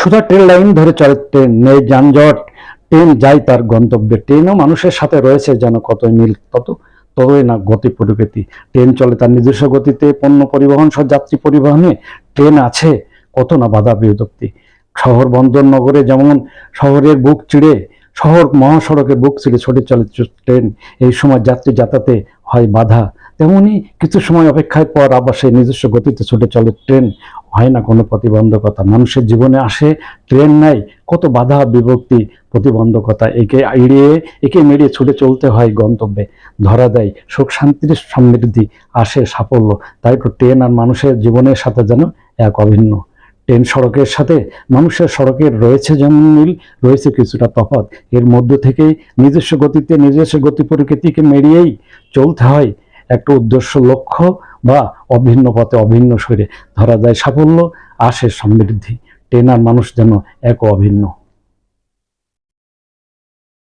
সোজা train line ধরে চলে ট্রেন, নেই যানজট, ট্রেন যায় তার গন্তব্যে। ট্রেনও মানুষের সাথে রয়েছে যেন কতই মিল, ততই না গতি প্রকৃতি। ট্রেন চলে তার নিজস্ব গতিতে, পণ্য পরিবহন সহ যাত্রী পরিবহনে ট্রেন আছে কত না বাধা বিপত্তি। শহর বন্দর নগরে যেমন শহরের বুক চিড়ে, শহর মহাসড়কের বুক চিড়ে ছুটে চলে ট্রেন, এই সময় যাত্রী যাতায়াতে হয় বাধা। তেমনি কিছু সময় অপেক্ষার পর আবার সেই নিজস্ব গতিতে ছুটে চলে ট্রেন, হয় না কোনো প্রতিবন্ধকতা। মানুষের জীবনে আসে ট্রেন নাই কত বাধা বিভক্তি প্রতিবন্ধকতা, একে মেরিয়ে ছুটে চলতে হয় গন্তব্যে। ধরা দেয় সুখ শান্তির সমৃদ্ধি, আসে সাফল্য। তাই তো ট্রেন আর মানুষের জীবনের সাথে যেন এক অভিন্ন। ট্রেন সড়কের সাথে মানুষের সড়কের রয়েছে যেমন মিল, রয়েছে কিছুটা তফাৎ। এর মধ্য থেকেই নিজস্ব গতিতে নিজস্ব গতি প্রকৃতিকে মেরিয়েই চলতে হয় একটা উদ্দেশ্য লক্ষ্য বা অভিন্ন পথে অভিন্ন শরীরে। ধরা যায় সাফল্য, আসে সমৃদ্ধি। ট্রেন আর মানুষ যেন এক অভিন্ন।